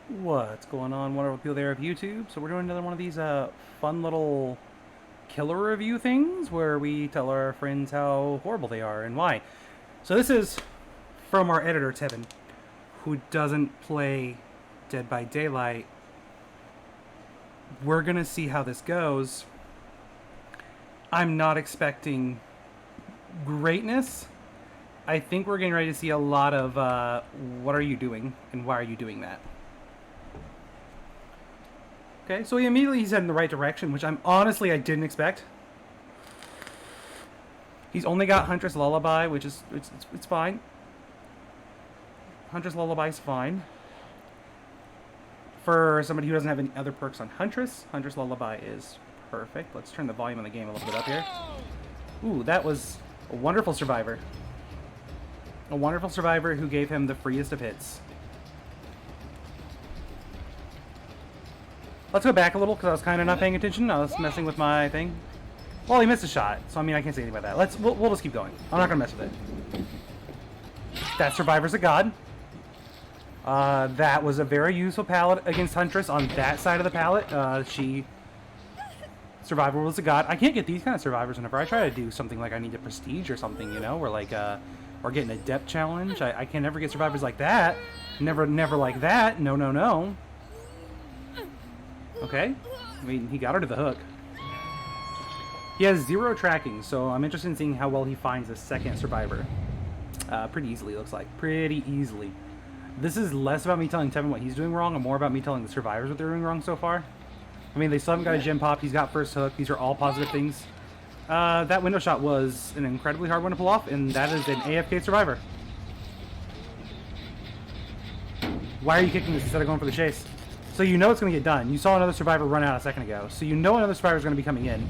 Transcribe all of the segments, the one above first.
What's going on, wonderful people there of YouTube? So we're doing another one of these fun little killer review things where we tell our friends how horrible they are and why. So this is from our editor, Tevin, who doesn't play Dead by Daylight. We're going to see how this goes. I'm not expecting greatness. I think we're getting ready to see a lot of what are you doing and why are you doing that? Okay, so he's heading in the right direction, which I didn't expect. He's only got Huntress Lullaby, which is it's fine. Huntress Lullaby's fine. For somebody who doesn't have any other perks on Huntress, Huntress Lullaby is perfect. Let's turn the volume on the game a little bit up here. Ooh, that was a wonderful survivor. A wonderful survivor who gave him the freest of hits. Let's go back a little because I was kind of not paying attention. I was messing with my thing. Well, he missed a shot, so I mean I can't say anything about that. We'll just keep going. I'm not gonna mess with it. That survivor's a god. That was a very useful pallet against Huntress on that side of the pallet. Survivor was a god. I can't get these kind of survivors whenever I try to do something like I need a prestige or something, you know, or like or getting a depth challenge. I can never get survivors like that. Never like that. No. Okay. I mean, he got her to the hook. He has 0 tracking, so I'm interested in seeing how well he finds a second survivor. Pretty easily, it looks like. Pretty easily. This is less about me telling Tevin what he's doing wrong and more about me telling the survivors what they're doing wrong so far. I mean, they still haven't got a gem pop. He's got first hook. These are all positive things. That window shot was an incredibly hard one to pull off, and that is an AFK survivor. Why are you kicking this instead of going for the chase? So you know it's going to get done. You saw another survivor run out a second ago. So you know another survivor is going to be coming in.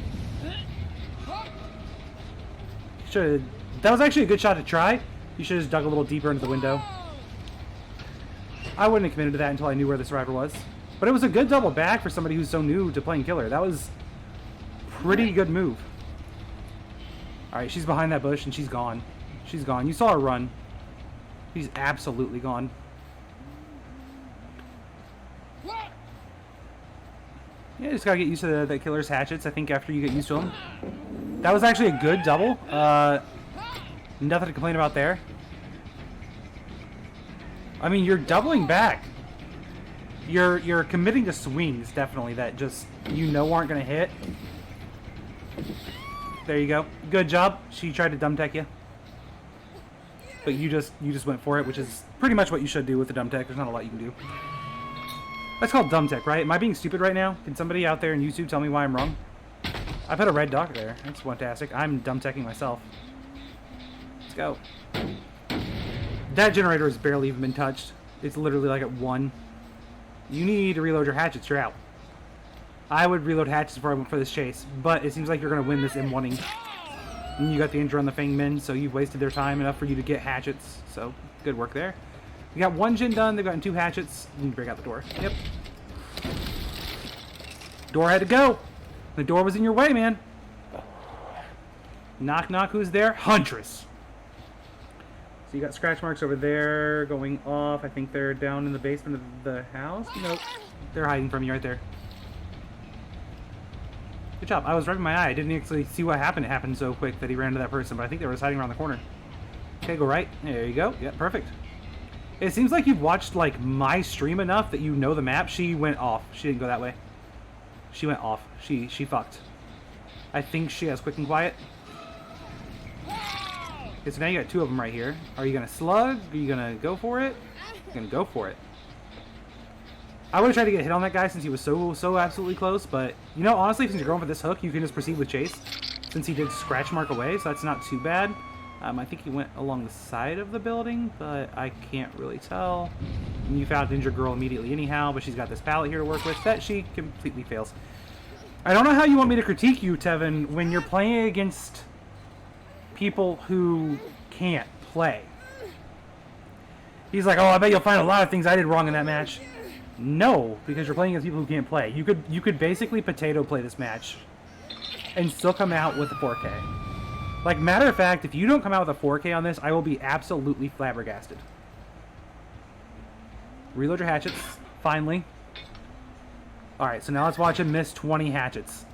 That was actually a good shot to try. You should have just dug a little deeper into the window. I wouldn't have committed to that until I knew where the survivor was. But it was a good double back for somebody who's so new to playing killer. That was a pretty good move. Alright, she's behind that bush and she's gone. She's gone. You saw her run. She's absolutely gone. Yeah, just gotta get used to the killer's hatchets, I think, after you get used to them. That was actually a good double. Nothing to complain about there. I mean, you're doubling back. You're committing to swings, definitely, that just, you know, aren't gonna hit. There you go. Good job. She tried to dumb tech you. But you just went for it, which is pretty much what you should do with the dumb tech. There's not a lot you can do. That's called dumb tech, right? Am I being stupid right now? Can somebody out there in YouTube tell me why I'm wrong? I put a red dot there. That's fantastic. I'm dumb teching myself. Let's go. That generator has barely even been touched. It's literally like at 1. You need to reload your hatchets. You're out. I would reload hatchets before I went for this chase, but it seems like you're going to win this M1ing. And you got the injury on the Fang Men, so you've wasted their time enough for you to get hatchets. So, good work there. You got 1 gen done, they've gotten 2 hatchets. You need to break out the door. Yep. Door had to go. The door was in your way, man. Knock, knock, who's there? Huntress. So you got scratch marks over there going off. I think they're down in the basement of the house. Nope. They're hiding from you right there. Good job. I was rubbing my eye. I didn't actually see what happened. It happened so quick that he ran to that person, but I think they were hiding around the corner. Okay, go right. There you go. Yeah, perfect. It seems like you've watched, like, my stream enough that you know the map. She went off. She didn't go that way. She went off. She fucked. I think she has quick and quiet. Okay, so now you got 2 of them right here. Are you going to slug? Are you going to go for it? You're going to go for it. I would have tried to get a hit on that guy since he was so absolutely close, but, you know, honestly, since you're going for this hook, you can just proceed with chase. Since he did scratch mark away, so that's not too bad. I think he went along the side of the building, but I can't really tell. And you found Injured Girl immediately anyhow, but she's got this pallet here to work with that she completely fails. I don't know how you want me to critique you, Tevin, when you're playing against people who can't play. He's like, oh, I bet you'll find a lot of things I did wrong in that match. No, because you're playing against people who can't play. You could basically potato play this match and still come out with a 4K. Like, matter of fact, if you don't come out with a 4K on this, I will be absolutely flabbergasted. Reload your hatchets. Finally. Alright, so now let's watch him miss 20 hatchets.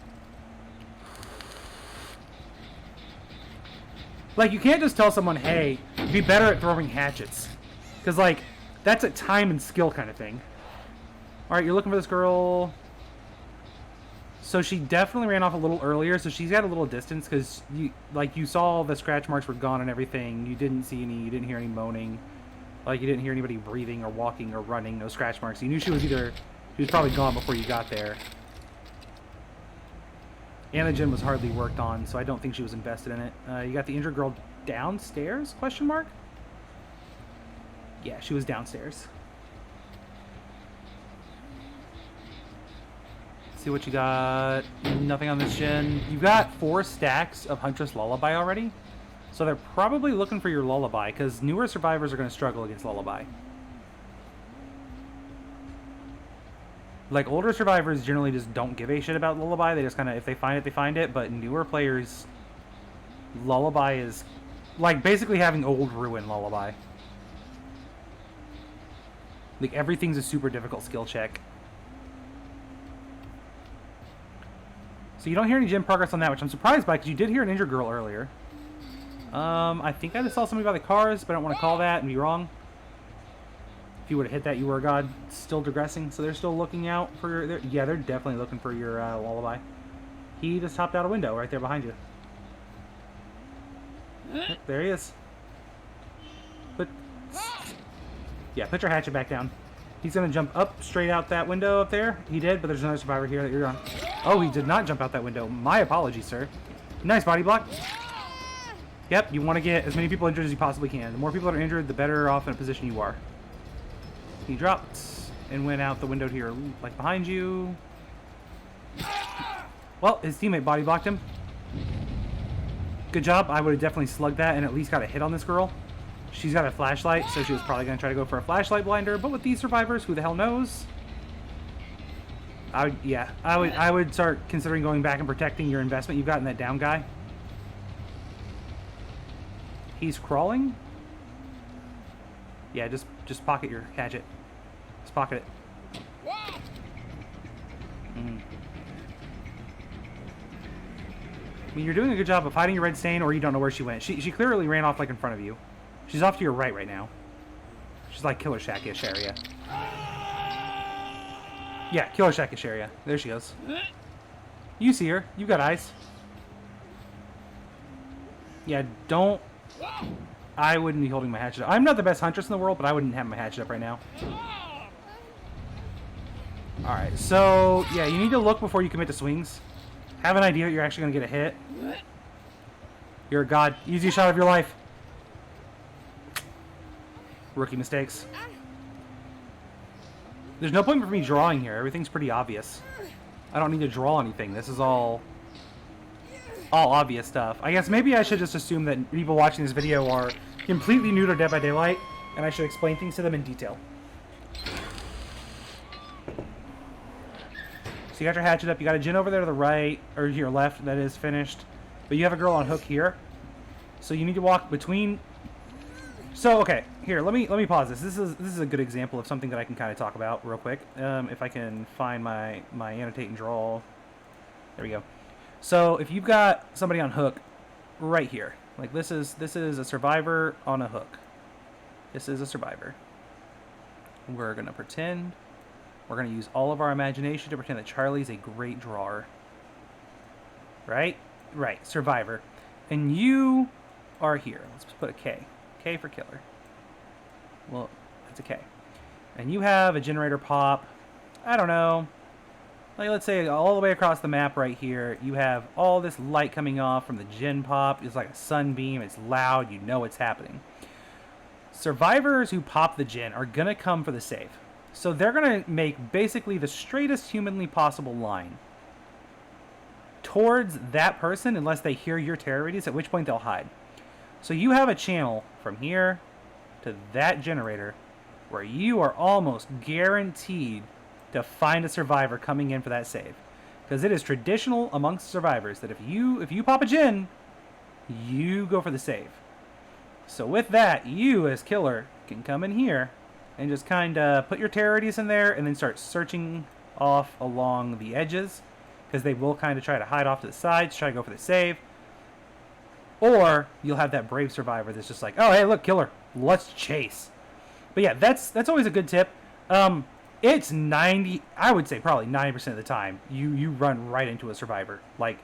Like, you can't just tell someone, hey, be better at throwing hatchets. Because, like, that's a time and skill kind of thing. Alright, you're looking for this girl. So she definitely ran off a little earlier, so she's got a little distance, because you saw the scratch marks were gone and everything. You didn't see any, you didn't hear any moaning. Like, you didn't hear anybody breathing or walking or running, no scratch marks. You knew she was probably gone before you got there. Anagen was hardly worked on, so I don't think she was invested in it. You got the injured girl downstairs, question mark? Yeah, she was downstairs. See what you got. Nothing on this gen. You've got 4 stacks of Huntress Lullaby already. So they're probably looking for your Lullaby, because newer survivors are going to struggle against Lullaby. Like, older survivors generally just don't give a shit about Lullaby. They just kind of, if they find it, they find it. But newer players, Lullaby is like basically having old Ruin Lullaby. Like, everything's a super difficult skill check. So you don't hear any gym progress on that, which I'm surprised by, because you did hear an injured girl earlier. I think I just saw somebody by the cars, but I don't want to call that and be wrong. If you would have hit that, you were a god. Still digressing, so they're still looking out for your... Yeah, they're definitely looking for your Lullaby. He just hopped out a window right there behind you. There he is. Yeah, put your hatchet back down. He's going to jump up straight out that window up there. He did, but there's another survivor here that you're on. Oh, he did not jump out that window. My apologies, sir. Nice body block. Yep, you want to get as many people injured as you possibly can. The more people that are injured, the better off in a position you are. He dropped and went out the window here, like behind you. Well, his teammate body blocked him. Good job. I would have definitely slugged that and at least got a hit on this girl. She's got a flashlight, so she was probably going to try to go for a flashlight blinder. But with these survivors, who the hell knows? I would start considering going back and protecting your investment you've got in that down guy. He's crawling. Yeah, just pocket your hatchet. Just pocket it. I mean, you're doing a good job of hiding your red stain, or you don't know where she went. She clearly ran off like in front of you. She's off to your right now. She's like Killer Shack-ish area. Yeah, Killer Shack-ish area. There she goes. You see her. You got eyes. Yeah, don't... I wouldn't be holding my hatchet up. I'm not the best huntress in the world, but I wouldn't have my hatchet up right now. Alright, so... Yeah, you need to look before you commit to swings. Have an idea that you're actually going to get a hit. You're a god. Easy shot of your life. Rookie mistakes. There's no point for me drawing here. Everything's pretty obvious. I don't need to draw anything. This is all obvious stuff. I guess maybe I should just assume that people watching this video are completely new to Dead by Daylight, and I should explain things to them in detail. So you got your hatchet up. You got a Jinn over there to the right, or to your left, that is finished. But you have a girl on hook here. So you need to walk between... So, okay, here, let me pause this. This is a good example of something that I can kind of talk about real quick. If I can find my annotate and draw. There we go. So, if you've got somebody on hook right here, like this is a survivor on a hook. This is a survivor. We're going to pretend, we're going to use all of our imagination to pretend that Charlie's a great drawer. Right? Right, survivor. And you are here. Let's put a K. K for killer. Well, that's a K. And you have a generator pop. I don't know. Like, let's say all the way across the map right here, you have all this light coming off from the gen pop. It's like a sunbeam. It's loud. You know it's happening. Survivors who pop the gen are going to come for the save. So they're going to make basically the straightest humanly possible line towards that person unless they hear your terror radius, at which point they'll hide. So you have a channel from here to that generator where you are almost guaranteed to find a survivor coming in for that save. Because it is traditional amongst survivors that if you pop a gen, you go for the save. So with that, you as killer can come in here and just kind of put your terrorities in there and then start searching off along the edges, because they will kind of try to hide off to the sides, try to go for the save. Or you'll have that brave survivor that's just like, oh, hey, look, killer, let's chase. But yeah, that's always a good tip. It's 90, I would say probably 90% of the time, you run right into a survivor. Like,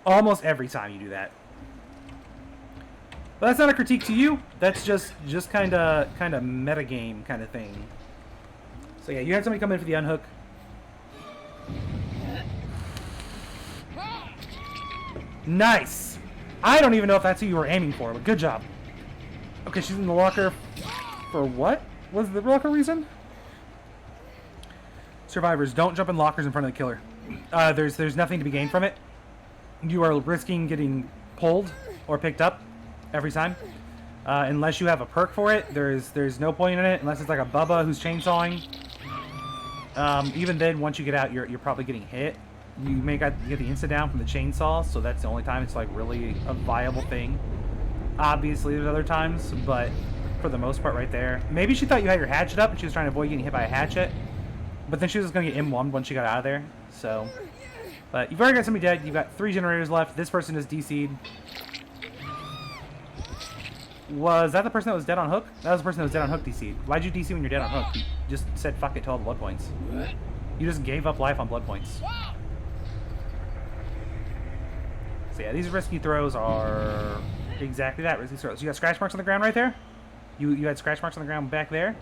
almost every time you do that. But that's not a critique to you. That's just kind of metagame kind of thing. So yeah, you had somebody come in for the unhook. Nice! I don't even know if that's who you were aiming for, but good job. Okay, she's in the locker. For what was the locker reason? Survivors, don't jump in lockers in front of the killer. There's nothing to be gained from it. You are risking getting pulled or picked up every time. Unless you have a perk for it, there's no point in it, unless it's like a Bubba who's chainsawing. Even then, once you get out, you're probably getting hit. You may get the insta down from the chainsaw, so that's the only time it's like really a viable thing. Obviously, there's other times, but for the most part, right there. Maybe she thought you had your hatchet up and she was trying to avoid getting hit by a hatchet, but then she was going to get M1'd once she got out of there. So, but you've already got somebody dead. You've got 3 generators left. This person is DC'd. Was that the person that was dead on hook? That was the person that was dead on hook DC'd. Why'd you DC when you're dead on hook? You just said fuck it to all the blood points. You just gave up life on blood points. So yeah, these risky throws are exactly that, risky throws. You got scratch marks on the ground right there? You had scratch marks on the ground back there?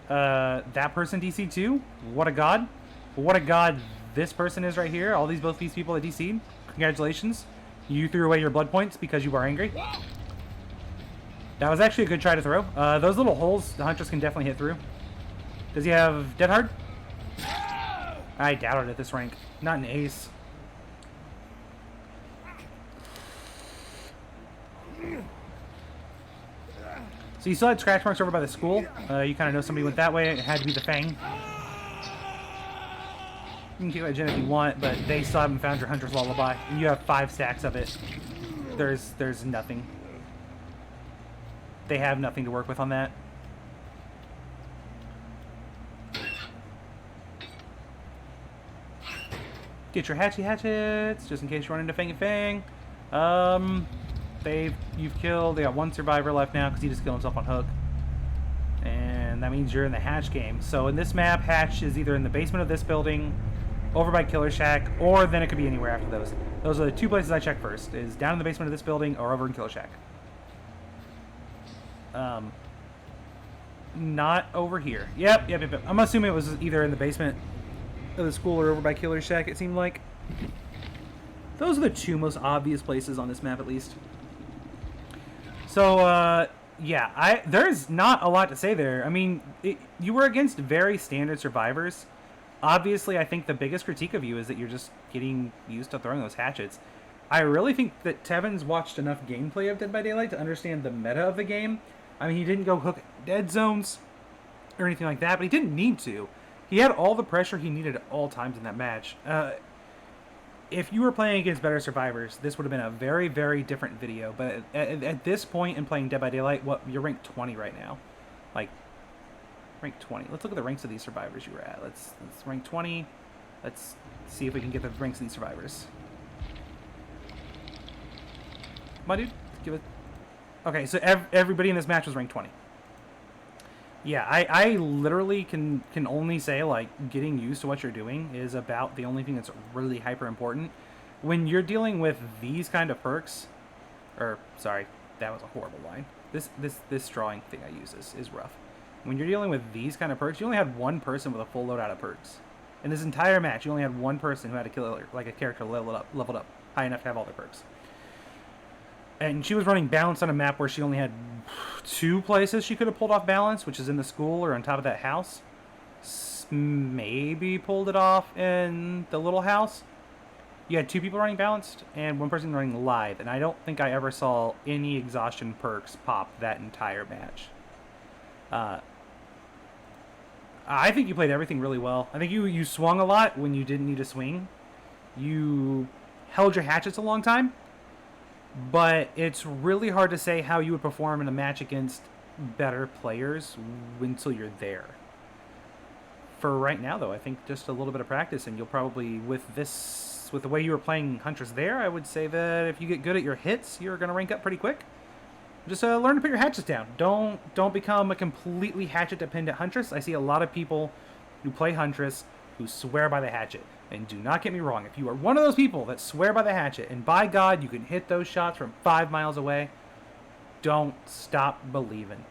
That person DC too? What a god. What a god this person is right here. All both these people that DC'd. Congratulations. You threw away your blood points because you were angry. That was actually a good try to throw. Those little holes the Huntress can definitely hit through. Does he have Dead Hard? I doubt it at this rank. Not an ace. So you still had scratch marks over by the school. You kind of know somebody went that way. It had to be the Fang. You can keep that gen if you want, but they still haven't found your Hunter's Lullaby. And you have 5 stacks of it. There's nothing. They have nothing to work with on that. Get your hatchets, just in case you run into Fang and Fang. You've killed, they got 1 survivor left now because he just killed himself on hook. And that means you're in the hatch game. So in this map, hatch is either in the basement of this building, over by Killer Shack, or then it could be anywhere after those. Those are the 2 places I check first, is down in the basement of this building or over in Killer Shack. Not over here. Yep. I'm assuming it was either in the basement of the school or over by Killer Shack, it seemed like. Those are the 2 most obvious places on this map, at least. So, yeah, there's not a lot to say there. I mean, you were against very standard survivors. Obviously, I think the biggest critique of you is that you're just getting used to throwing those hatchets. I really think that Tevin's watched enough gameplay of Dead by Daylight to understand the meta of the game. I mean, he didn't go hook dead zones or anything like that, but he didn't need to. He had all the pressure he needed at all times in that match. If you were playing against better survivors, this would have been a very, very different video. But at this point in playing Dead by Daylight, you're ranked 20 right now. Like, ranked 20. Let's look at the ranks of these survivors you were at. Let's rank 20. Let's see if we can get the ranks of these survivors. Come on, dude. Give it. Okay, so everybody in this match was ranked 20. Yeah, I literally can only say, like, getting used to what you're doing is about the only thing that's really hyper important. When you're dealing with these kind of perks, or, sorry, that was a horrible line. This drawing thing I use is rough. When you're dealing with these kind of perks, you only had 1 person with a full loadout of perks. In this entire match, you only had 1 person who had a killer, like a character leveled up high enough to have all their perks. And she was running balance on a map where she only had 2 places she could have pulled off balance, which is in the school or on top of that house. Maybe pulled it off in the little house. You had 2 people running balanced and 1 person running live, and I don't think I ever saw any exhaustion perks pop that entire match. I think you played everything really well. I think you swung a lot when you didn't need to swing. You held your hatchets a long time. But it's really hard to say how you would perform in a match against better players until you're there. For right now, though, I think just a little bit of practice, and you'll probably, with the way you were playing Huntress there, I would say that if you get good at your hits, you're going to rank up pretty quick. Just learn to put your hatchets down. Don't become a completely hatchet-dependent Huntress. I see a lot of people who play Huntress who swear by the hatchet. And do not get me wrong, if you are one of those people that swear by the hatchet, and by God, you can hit those shots from 5 miles away, don't stop believing.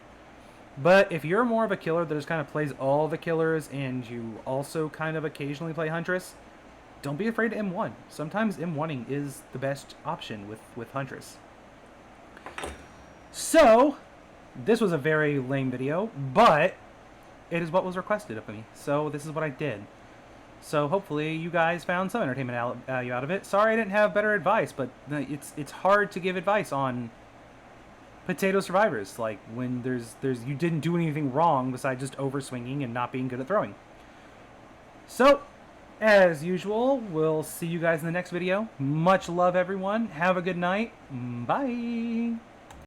But if you're more of a killer that just kind of plays all the killers, and you also kind of occasionally play Huntress, don't be afraid to M1. Sometimes M1ing is the best option with Huntress. So, this was a very lame video, but it is what was requested of me. So this is what I did. So hopefully you guys found some entertainment value out of it. Sorry I didn't have better advice, but it's hard to give advice on potato survivors. Like when there's you didn't do anything wrong besides just overswinging and not being good at throwing. So, as usual, we'll see you guys in the next video. Much love, everyone. Have a good night. Bye.